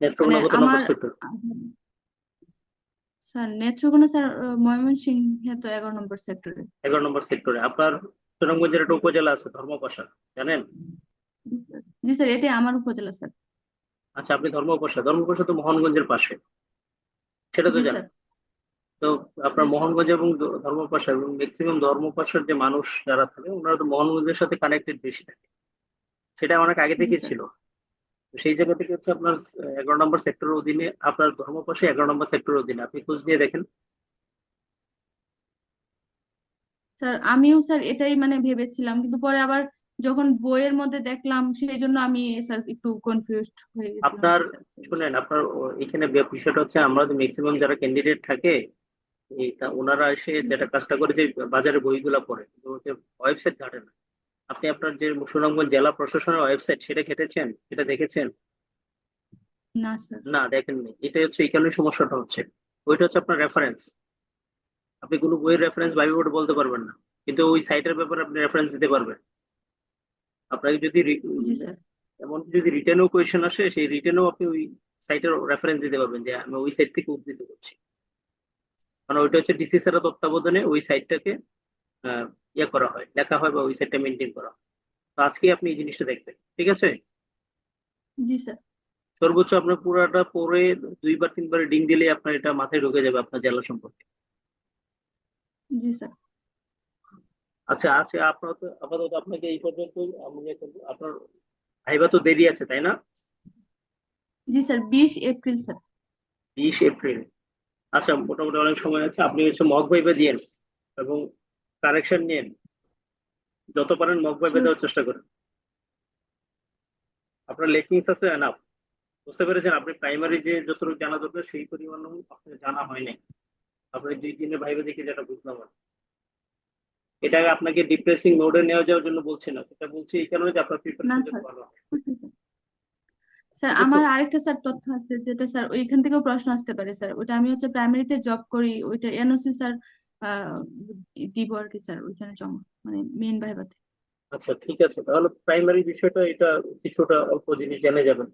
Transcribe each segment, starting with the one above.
মানে নেত্রকোনা কত নম্বর আমার সেক্টর? স্যার নেত্রকোনা স্যার ময়মনসিংহে তো 11 নম্বর সেক্টরে। 11 নম্বর সেক্টরে। আপনার সুনামগঞ্জের একটা উপজেলা আছে ধর্মপাশা, জানেন? জি স্যার, এটাই আমার উপজেলা স্যার। আচ্ছা, আপনি ধর্মপাশা, ধর্মপাশা তো মোহনগঞ্জের পাশে, সেটা তো জি জানেন। স্যার। তো আপনার জি স্যার। মোহনগঞ্জ এবং ধর্মপাশা এবং ম্যাক্সিমাম ধর্মপাশার যে মানুষ যারা থাকে ওনারা তো মোহনগঞ্জের সাথে কানেক্টেড বেশি থাকে, সেটা অনেক আগে জি থেকে স্যার। ছিল। তো সেই জায়গা থেকে হচ্ছে আপনার 11 নম্বর সেক্টরের অধীনে, আপনার ধর্মপাশে 11 নম্বর সেক্টরের অধীনে, আপনি খোঁজ নিয়ে দেখেন। স্যার আমিও স্যার এটাই মানে ভেবেছিলাম, কিন্তু পরে আবার যখন বইয়ের মধ্যে দেখলাম সেই জন্য আমি স্যার একটু কনফিউজড হয়ে গেছিলাম আর আপনার কি স্যার। শুনেন, আপনার এখানে বিষয়টা হচ্ছে আমরা ম্যাক্সিমাম যারা ক্যান্ডিডেট থাকে ওনারা এসে জি যেটা স্যার। কাজটা করে যে বাজারে বইগুলা পড়ে, ওয়েবসাইট ঘাটে না। আপনি আপনার যে সুনামগঞ্জ জেলা প্রশাসনের ওয়েবসাইট সেটা ঘেটেছেন, সেটা দেখেছেন? না স্যার। না, দেখেননি। এটা হচ্ছে এই কারণে সমস্যাটা হচ্ছে। ওইটা হচ্ছে আপনার রেফারেন্স। আপনি কোনো বইয়ের রেফারেন্স বাইবে বোর্ডে বলতে পারবেন না, কিন্তু ওই সাইটের ব্যাপারে আপনি রেফারেন্স দিতে পারবেন। আপনাকে যদি জি স্যার। এমনকি যদি রিটেনও কোয়েশ্চেন আসে, সেই রিটেনও আপনি ওই সাইটের রেফারেন্স দিতে পারবেন যে আমি ওই সাইট থেকে উদ্ধৃত করছি। মানে ওইটা হচ্ছে ডিসি স্যারের তত্ত্বাবধানে ওই সাইটটাকে আহ, ইয়ে করা হয়, লেখা হয়, বা ওই সাইটটা মেনটেন করা হয়। তো আজকে আপনি এই জিনিসটা দেখবেন, ঠিক আছে? জি স্যার। সর্বোচ্চ আপনার পুরাটা পরে 2 বার 3 বার ডিং দিলে আপনার এটা মাথায় ঢুকে যাবে আপনার জেলা সম্পর্কে। জি স্যার। আচ্ছা আচ্ছা, আপাতত আপনাকে এই পর্যন্ত আমি ইয়ে করবো। আপনার ভাইবা তো দেরি আছে, তাই না? জি স্যার, 20 এপ্রিল স্যার। 20 এপ্রিল। আচ্ছা, মোটামুটি অনেক সময় আছে। আপনি হচ্ছে মক ভাইবা দিয়েন এবং কারেকশন নিয়েন। যত পারেন মক ভাইবা শিওর দেওয়ার স্যার। চেষ্টা করেন। আপনার লেকিংস আছে এনাফ। বুঝতে পেরেছেন, আপনি প্রাইমারি যে যতটুকু জানা দরকার সেই পরিমাণ আপনার জানা হয় নাই। আপনি 2 দিনের ভাইবা দেখে যেটা বুঝলাম আর কি। এটা আপনাকে ডিপ্রেসিং মোডে নিয়ে যাওয়ার জন্য বলছি না, সেটা বলছি এই কারণে যে আপনার না প্রিপারেশন যাতে স্যার। ভালো হয়। স্যার ঠিক আছে। আমার আরেকটা স্যার তথ্য আছে, যেটা স্যার ওইখান থেকেও প্রশ্ন আসতে পারে স্যার। ওইটা আমি হচ্ছে প্রাইমারিতে জব করি, ওইটা এনওসি স্যার আহ, দিব আর কি স্যার ওইখানে জমা, মানে মেন ভাইভাতে। আচ্ছা, ঠিক আছে, তাহলে প্রাইমারি বিষয়টা এটা কিছুটা অল্প জিনিস জেনে যাবেন,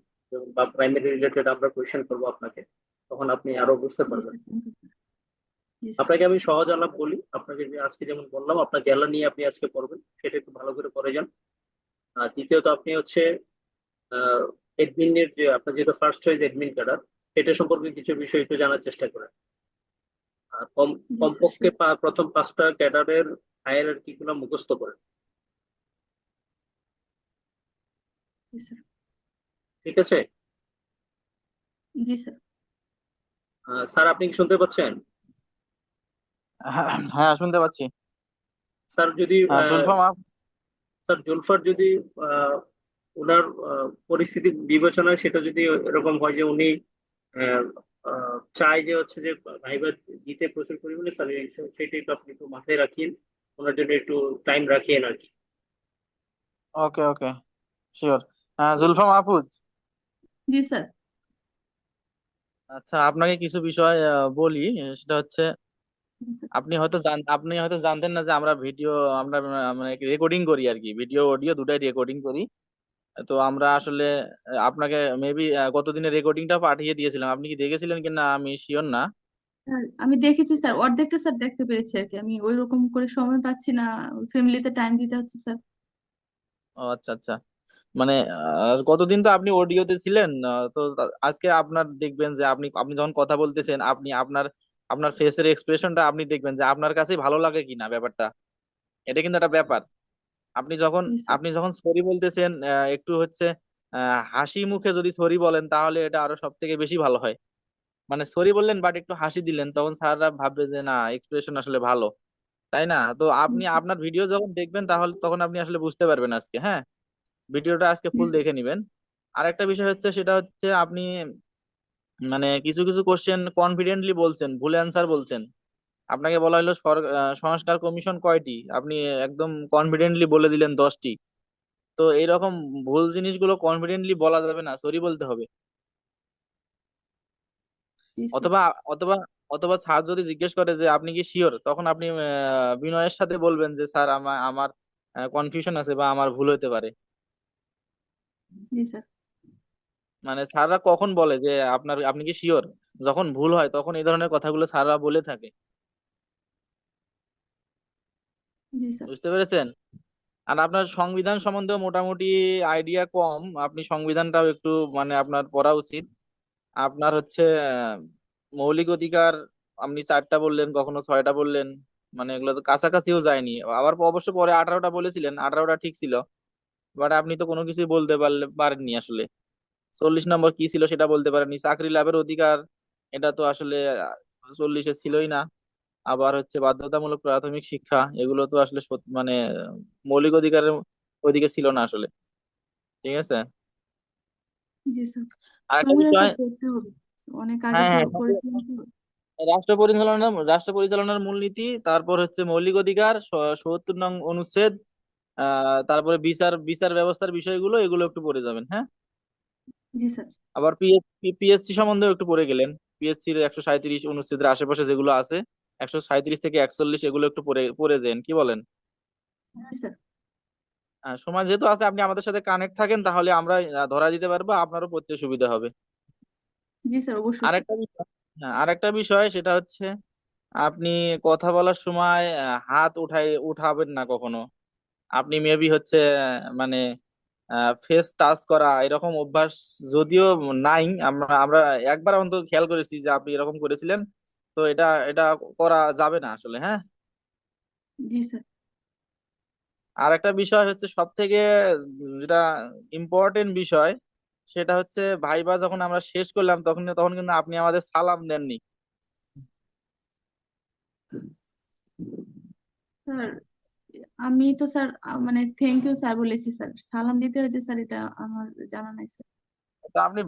বা প্রাইমারি রিলেটেড আমরা কোয়েশ্চেন করবো আপনাকে, তখন আপনি আরো বুঝতে জি পারবেন। Sir, thank you sir. জি স্যার। আপনাকে আমি সহজ আলাপ বলি, আপনাকে যে আজকে যেমন বললাম আপনার জেলা নিয়ে আপনি আজকে পড়বেন, সেটা একটু ভালো করে পড়ে যান। আর দ্বিতীয়ত আপনি হচ্ছে এডমিনের যে আপনার যেটা ফার্স্ট চয়েস এডমিন ক্যাডার, সেটা সম্পর্কে কিছু বিষয় একটু জানার চেষ্টা করেন। আর জি স্যার, কমপক্ষে শিওর। প্রথম 5টা ক্যাডারের হায়ারার্কি গুলো মুখস্থ করেন। জি স্যার। ঠিক আছে। জি স্যার। স্যার, আপনি কি শুনতে পাচ্ছেন? হ্যাঁ, শুনতে পাচ্ছি। স্যার যদি জুলফা মা। স্যার জুলফার যদি আহ, ওনার পরিস্থিতি বিবেচনায় সেটা যদি এরকম হয় যে উনি আহ, চায় যে হচ্ছে যে ভাইবা দিতে প্রচুর পরিমাণে, স্যার সেটা একটু আপনি একটু মাথায় রাখিয়েন, ওনার জন্য একটু টাইম রাখিয়েন আর কি। ওকে, ওকে, শিওর। জুলফা মাহফুজ। জি স্যার। আচ্ছা, আপনাকে কিছু বিষয় বলি। সেটা হচ্ছে, আপনি হয়তো জানতেন না যে আমরা মানে রেকর্ডিং করি আর কি, ভিডিও অডিও দুটাই রেকর্ডিং করি। তো আমরা আসলে আপনাকে মেবি গতদিনের রেকর্ডিংটা পাঠিয়ে দিয়েছিলাম, আপনি কি দেখেছিলেন কিনা আমি শিওর না। স্যার, আমি দেখেছি স্যার, অর্ধেকটা স্যার দেখতে পেরেছি আর কি। আমি ওই রকম করে সময় পাচ্ছি না, ফ্যামিলিতে টাইম দিতে হচ্ছে স্যার। ও আচ্ছা, আচ্ছা। মানে কতদিন তো আপনি অডিওতে ছিলেন, তো আজকে আপনার দেখবেন যে আপনি আপনি যখন কথা বলতেছেন, আপনি আপনার আপনার ফেসের এক্সপ্রেশনটা আপনি দেখবেন যে আপনার কাছে ভালো লাগে কিনা ব্যাপারটা। এটা কিন্তু একটা ব্যাপার। আপনি যখন জি স্যার। আপনি যখন সরি বলতেছেন, একটু হচ্ছে হাসি মুখে যদি সরি বলেন, তাহলে এটা আরো সব থেকে বেশি ভালো হয়। মানে সরি বললেন বাট একটু হাসি দিলেন, তখন স্যাররা ভাববে যে না, এক্সপ্রেশন আসলে ভালো, তাই না? তো জি আপনি স্যার। আপনার ভিডিও যখন দেখবেন, তাহলে তখন আপনি আসলে বুঝতে পারবেন আজকে। হ্যাঁ, ভিডিওটা আজকে জি ফুল স্যার। দেখে নিবেন। আরেকটা বিষয় হচ্ছে, সেটা হচ্ছে আপনি মানে কিছু কিছু কোশ্চেন কনফিডেন্টলি বলছেন, ভুল অ্যান্সার বলছেন। আপনাকে বলা হলো সংস্কার কমিশন কয়টি, আপনি একদম কনফিডেন্টলি বলে দিলেন 10টি। তো এইরকম ভুল জিনিসগুলো কনফিডেন্টলি বলা যাবে না, সরি বলতে হবে। জি স্যার। অথবা অথবা অথবা স্যার যদি জিজ্ঞেস করে যে আপনি কি শিওর, তখন আপনি বিনয়ের সাথে বলবেন যে স্যার আমার আমার কনফিউশন আছে বা আমার ভুল হতে পারে। জি স্যার। মানে স্যাররা কখন বলে যে আপনি কি শিওর? যখন ভুল হয় তখন এই ধরনের কথাগুলো স্যাররা বলে থাকে। জি স্যার। বুঝতে পেরেছেন? আর আপনার সংবিধান সম্বন্ধে মোটামুটি আইডিয়া কম, আপনি সংবিধানটাও একটু মানে আপনার পড়া উচিত। আপনার হচ্ছে মৌলিক অধিকার আপনি 4টা বললেন, কখনো 6টা বললেন, মানে এগুলো তো কাছাকাছিও যায়নি। আবার অবশ্য পরে 18টা বলেছিলেন, 18টা ঠিক ছিল, বাট আপনি তো কোনো কিছুই বলতে পারেননি আসলে। 40 নম্বর কি ছিল সেটা বলতে পারেননি। চাকরি লাভের অধিকার, এটা তো আসলে 40-এ ছিলই না। আবার হচ্ছে বাধ্যতামূলক প্রাথমিক শিক্ষা, এগুলো তো আসলে মানে মৌলিক অধিকারের ওইদিকে ছিল না আসলে। ঠিক আছে। জি স্যার। আর একটা সংবিধান বিষয়, স্যার পড়তে হবে, অনেক আগে হ্যাঁ হ্যাঁ, পড়েছিলাম তো। রাষ্ট্র পরিচালনার মূলনীতি, তারপর হচ্ছে মৌলিক অধিকার, ৭০ নং অনুচ্ছেদ, তারপরে বিচার বিচার ব্যবস্থার বিষয়গুলো, এগুলো একটু পড়ে যাবেন, হ্যাঁ। জি স্যার। আবার পিএসসি সম্বন্ধেও একটু পড়ে গেলেন। পিএসসির 137 অনুচ্ছেদের আশেপাশে যেগুলো আছে, 137 থেকে 41, এগুলো একটু পড়ে পড়ে যান, কি বলেন? জি স্যার। সময় যেহেতু আছে, আপনি আমাদের সাথে কানেক্ট থাকেন, তাহলে আমরা ধরা দিতে পারবো, আপনারও পড়তে সুবিধা হবে। জি স্যার, অবশ্যই স্যার। আরেকটা বিষয়, হ্যাঁ আরেকটা বিষয়, সেটা হচ্ছে আপনি কথা বলার সময় হাত উঠাবেন না কখনো। আপনি মেবি হচ্ছে মানে ফেস টাচ করা এরকম অভ্যাস যদিও নাই, আমরা আমরা একবার অন্তত খেয়াল করেছি যে আপনি এরকম করেছিলেন। তো এটা এটা করা যাবে না আসলে, হ্যাঁ। জি স্যার। আর একটা বিষয় হচ্ছে সব থেকে যেটা ইম্পর্টেন্ট বিষয়, সেটা হচ্ছে ভাইবা যখন আমরা শেষ করলাম, তখন তখন কিন্তু আপনি আমাদের সালাম দেননি। স্যার, আমি তো স্যার মানে থ্যাংক ইউ স্যার বলেছি স্যার, সালাম দিতে হয়েছে স্যার এটা আমার জানা নাই স্যার। তো আপনি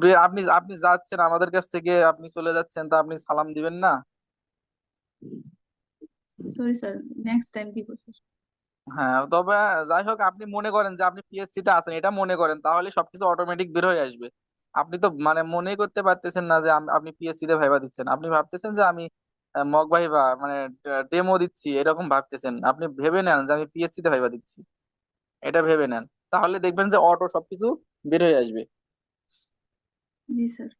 আপনি যাচ্ছেন আমাদের কাছ থেকে, আপনি চলে যাচ্ছেন, তা আপনি সালাম দিবেন না? সরি স্যার, নেক্সট টাইম দিব স্যার। হ্যাঁ, তবে যাই হোক, আপনি মনে করেন যে আপনি পিএসসি তে আছেন, এটা মনে করেন, তাহলে সবকিছু অটোমেটিক বের হয়ে আসবে। আপনি তো মানে মনেই করতে পারতেছেন না যে আপনি পিএসসি তে ভাইবা দিচ্ছেন, আপনি ভাবতেছেন যে আমি মক ভাইবা মানে ডেমো দিচ্ছি, এরকম ভাবতেছেন। আপনি ভেবে নেন যে আমি পিএসসি তে ভাইবা দিচ্ছি, এটা ভেবে নেন, তাহলে দেখবেন যে অটো সবকিছু বের হয়ে আসবে। জি স্যার।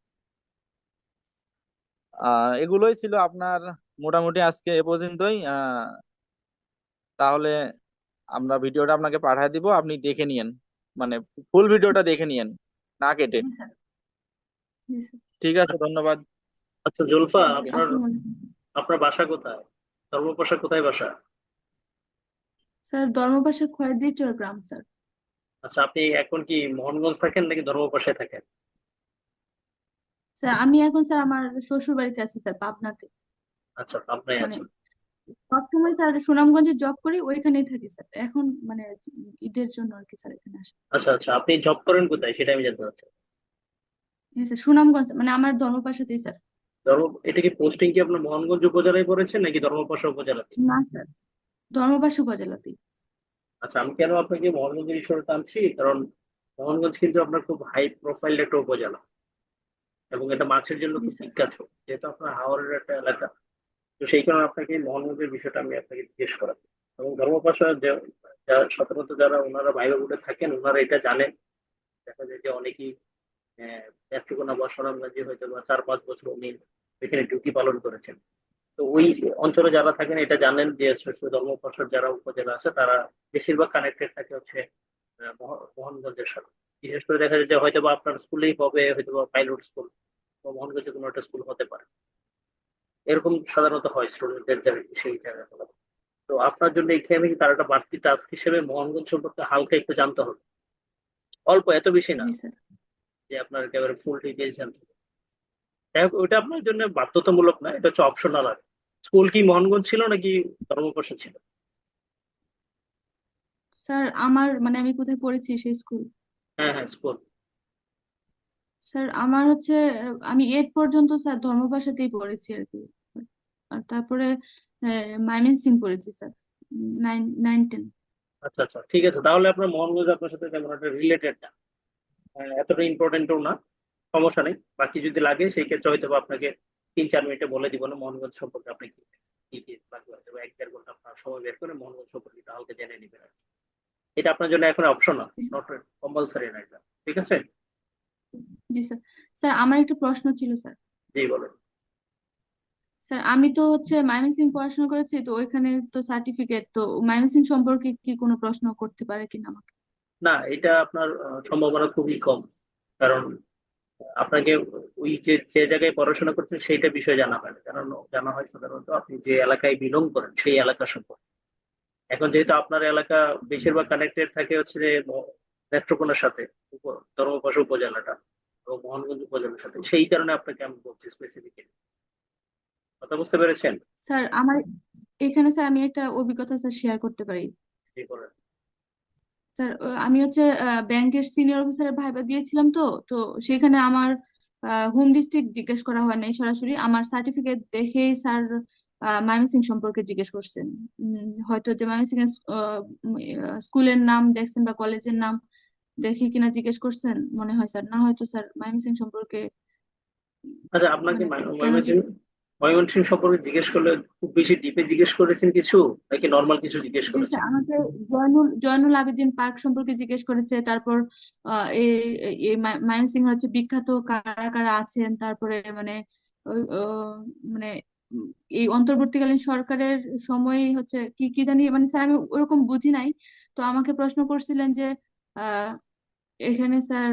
এগুলোই ছিল আপনার, মোটামুটি আজকে এ পর্যন্তই। তাহলে আমরা ভিডিওটা আপনাকে পাঠিয়ে দিব, আপনি দেখে নিয়েন, মানে ফুল ভিডিওটা দেখে নিয়েন, না কেটে। জি স্যার। জি স্যার। ঠিক আছে, ধন্যবাদ। আচ্ছা জুলফা, জি স্যার, আপনার আসসালামু আলাইকুম। আপনার বাসা কোথায়? ধর্মপাশা কোথায় বাসা? স্যার, ধর্মপাশা খয়েরদির চর গ্রাম স্যার। আচ্ছা, আপনি এখন কি মোহনগঞ্জ থাকেন নাকি ধর্মপাশায় থাকেন? স্যার, আমি এখন স্যার আমার শ্বশুর বাড়িতে আছি স্যার, পাবনাতে। আচ্ছা, আপনাই মানে আছেন। সবসময় স্যার সুনামগঞ্জে জব করি, ওইখানেই থাকি স্যার এখন, মানে ঈদের জন্য আর কি স্যার এখানে আসা। আচ্ছা আচ্ছা, আপনি জব করেন কোথায় সেটা আমি জানতে চাচ্ছি। জি স্যার, সুনামগঞ্জ মানে আমার ধর্মপাশাতেই স্যার। এটা কি পোস্টিং কি আপনার মোহনগঞ্জ উপজেলায় পড়েছেন নাকি ধর্মপাশা উপজেলাতে? না স্যার, ধর্মপাশা উপজেলাতেই। আচ্ছা, আমি কেন আপনাকে মোহনগঞ্জের বিষয়টা টানছি, কারণ মোহনগঞ্জ কিন্তু আপনার খুব হাই প্রোফাইল একটা উপজেলা, এবং এটা মাছের জন্য জি খুব স্যার। বিখ্যাত। যেহেতু আপনার হাওরের একটা এলাকা, তো সেই কারণে আপনাকে মোহনগঞ্জের বিষয়টা আমি আপনাকে জিজ্ঞেস করা। এবং ধর্মপাশা সাধারণত যারা ওনারা বাইরে উঠে থাকেন, ওনারা এটা জানেন। দেখা যায় যে অনেকেই নেত্রকোনা বা সুনামগঞ্জে হয়তো বা 4-5 বছর উনি এখানে ডিউটি পালন করেছেন। তো ওই অঞ্চলে যারা থাকেন এটা জানেন যে ধর্মপাশার যারা উপজেলা আছে তারা বেশিরভাগ কানেক্টেড থাকে হচ্ছে মোহনগঞ্জের সাথে। বিশেষ করে দেখা যায় যে হয়তো বা আপনার স্কুলেই হবে, হয়তো বা পাইলট স্কুল বা মোহনগঞ্জে কোনো একটা স্কুল হতে পারে, এরকম সাধারণত হয় স্টুডেন্টদের সেই জায়গাটা। তো আপনার জন্য এখানে তার একটা বাড়তি টাস্ক হিসেবে মোহনগঞ্জ সম্পর্কে হালকা একটু জানতে হবে, অল্প, এত বেশি না জি স্যার। যে আপনার একেবারে ফুল ডিটেইলস জানতে হবে। যাই হোক, ওইটা আপনার জন্য বাধ্যতামূলক না, এটা হচ্ছে অপশনাল। আর স্কুল কি মোহনগঞ্জ ছিল নাকি ধর্মপাশা ছিল? স্যার, আমার মানে আমি কোথায় পড়েছি সেই স্কুল? হ্যাঁ হ্যাঁ, স্কুল। স্যার আমার হচ্ছে আমি 8 পর্যন্ত স্যার ধর্মপাশাতেই পড়েছি আর কি। আর তারপরে মাইমেনসিং পড়েছি স্যার, 9, 9, 10। আচ্ছা আচ্ছা, ঠিক আছে, তাহলে আপনার মোহনগঞ্জ আপনার সাথে তেমন একটা রিলেটেড না, এতটা ইম্পর্টেন্টও না। সমস্যা নেই, বাকি যদি লাগে সেই ক্ষেত্রে হয়তো বা আপনাকে 3-4 মিনিটে বলে দিব না মোহনগঞ্জ সম্পর্কে আপনি কি কি কি লাগবে, হয়তো বা 1-1.5 ঘন্টা আপনার সময় বের করে মোহনগঞ্জ সম্পর্কে একটু হালকা জেনে নেবেন আর কি। এটা আপনার জন্য এখন অপশনাল, নট কম্পালসারি না এটা। ঠিক আছে। জি স্যার। স্যার আমার একটা প্রশ্ন ছিল স্যার। জি বলেন। স্যার আমি তো হচ্ছে ময়মনসিং পড়াশোনা করেছি, তো ওইখানে তো সার্টিফিকেট, তো ময়মনসিং সম্পর্কে কি কোনো প্রশ্ন করতে পারে কিনা আমাকে? না, এটা আপনার সম্ভাবনা খুবই কম। কারণ আপনাকে ওই যে যে জায়গায় পড়াশোনা করছেন সেইটা বিষয়ে জানা হয় না, কারণ জানা হয় সাধারণত আপনি যে এলাকায় বিলং করেন সেই এলাকা সম্পর্কে। এখন যেহেতু আপনার এলাকা বেশিরভাগ কানেক্টেড থাকে হচ্ছে যে নেত্রকোনার সাথে, ধর্মপাশা উপজেলাটা এবং মোহনগঞ্জ উপজেলার সাথে, সেই কারণে আপনাকে আমি বলছি স্পেসিফিক্যালি। কথা বুঝতে পেরেছেন? স্যার আমার এখানে স্যার আমি একটা অভিজ্ঞতা স্যার শেয়ার করতে পারি। জি বলেন। স্যার আমি হচ্ছে ব্যাংকের সিনিয়র অফিসারের ভাইবা দিয়েছিলাম, তো তো সেখানে আমার হোম ডিস্ট্রিক্ট জিজ্ঞেস করা হয় নাই সরাসরি, আমার সার্টিফিকেট দেখেই স্যার ময়মনসিং সম্পর্কে জিজ্ঞেস করছেন। হয়তো যে ময়মনসিং এর স্কুলের নাম দেখছেন বা কলেজের নাম দেখে কিনা জিজ্ঞেস করছেন মনে হয় স্যার, না হয়তো স্যার ময়মনসিং সম্পর্কে আচ্ছা, আপনাকে মানে কেন ময়মনসিংহ ময়মনসিংহ সম্পর্কে জিজ্ঞেস করলে খুব বেশি ডিপে জিজ্ঞেস করেছেন কিছু, নাকি নর্মাল কিছু জিজ্ঞেস জি স্যার করেছেন? আমাকে জয়নুল জয়নুল আবেদিন পার্ক সম্পর্কে জিজ্ঞেস করেছে, তারপর এই এই ময়মনসিংহ হচ্ছে বিখ্যাত কারা কারা আছেন, তারপরে মানে মানে উম, এই অন্তর্বর্তীকালীন সরকারের সময় হচ্ছে কি কি জানি, মানে স্যার আমি ওরকম বুঝি নাই। তো আমাকে প্রশ্ন করছিলেন যে আহ এখানে স্যার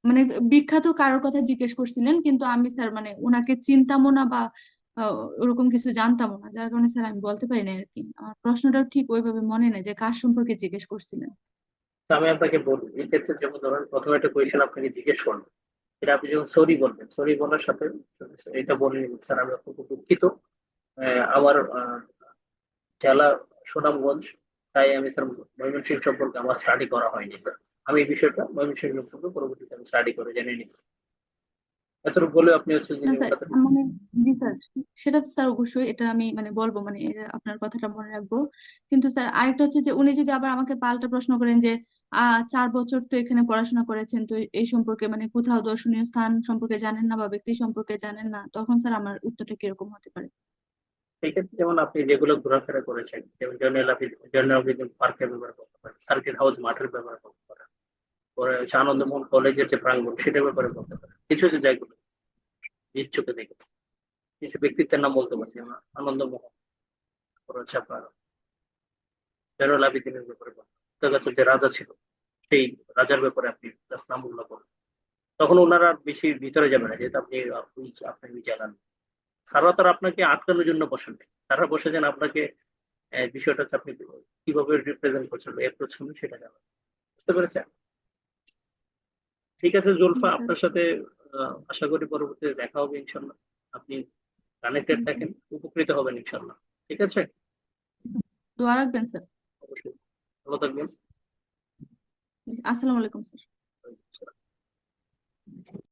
মানে বিখ্যাত কারোর কথা জিজ্ঞেস করছিলেন, কিন্তু আমি স্যার মানে ওনাকে চিনতামও না বা ওরকম কিছু জানতামও না, যার কারণে স্যার আমি বলতে পারি না আর কি। আমার প্রশ্নটাও ঠিক ওইভাবে মনে নেই যে কার সম্পর্কে জিজ্ঞেস করছিলেন। তো আমি আপনাকে বলি, এই ক্ষেত্রে যেমন ধরেন প্রথমে একটা কোয়েশ্চেন আপনাকে জিজ্ঞেস করবেন, এটা আপনি যখন সরি বলবেন, সরি বলার সাথে এটা বলে নিন, স্যার আমি খুব দুঃখিত, আমার জেলা সুনামগঞ্জ, তাই আমি স্যার ময়মনসিংহ সম্পর্কে আমার স্টাডি করা হয়নি স্যার। আমি এই বিষয়টা ময়মনসিংহ সম্পর্কে পরবর্তীতে আমি স্টাডি করে জেনে নিব। এতটুকু বলে আপনি হচ্ছে যে না স্যার কথা। মানে জি স্যার, সেটা তো স্যার অবশ্যই এটা আমি মানে বলবো, মানে এটা আপনার কথাটা মনে রাখবো। কিন্তু স্যার আরেকটা হচ্ছে যে উনি যদি আবার আমাকে পাল্টা প্রশ্ন করেন যে 4 বছর তো এখানে পড়াশোনা করেছেন, তো এই সম্পর্কে মানে কোথাও দর্শনীয় স্থান সম্পর্কে জানেন না বা ব্যক্তি সম্পর্কে জানেন না, তখন স্যার আমার উত্তরটা কিরকম হতে পারে? সেই ক্ষেত্রে যেমন আপনি যেগুলো ঘোরাফেরা করেছেন, যেমন জয়নুল আবেদীন পার্কের ব্যবহার করতে পারেন, সার্কিট হাউস মাঠের ব্যবহার করতে পারেন, পরে হচ্ছে আনন্দমোহন কলেজের যে প্রাঙ্গণ সেটার ব্যাপারে বলতে পারেন, কিছু যে জায়গাগুলো নিজ চোখে দেখে কিছু ব্যক্তিত্বের নাম বলতে জি পারেন, স্যার। যেমন আনন্দমোহন, পরে হচ্ছে আপনার জয়নুল আবেদীনের ব্যাপারে বলতে পারেন, গাছের যে রাজা ছিল সেই রাজার ব্যাপারে আপনি জাস্ট নামগুলো বলেন। তখন ওনারা বেশি ভিতরে যাবে না, যেহেতু আপনি ওই জানান। সারা তারা আপনাকে আটকানোর জন্য বসেন নাই, তারা বসেছেন আপনাকে বিষয়টা হচ্ছে আপনি কিভাবে রিপ্রেজেন্ট করছেন, অ্যাপ্রোচ করবেন সেটা জানান। বুঝতে পেরেছেন? ঠিক আছে জি জুলফা, স্যার। আপনার সাথে আশা করি পরবর্তীতে দেখা হবে ইনশাল্লাহ। আপনি কানেক্টেড জি স্যার। থাকেন, উপকৃত হবেন ইনশাল্লাহ। ঠিক আছে? দোয়া রাখবেন স্যার। অবশ্যই। ভালো থাকবেন। জি, আসসালামু আলাইকুম স্যার।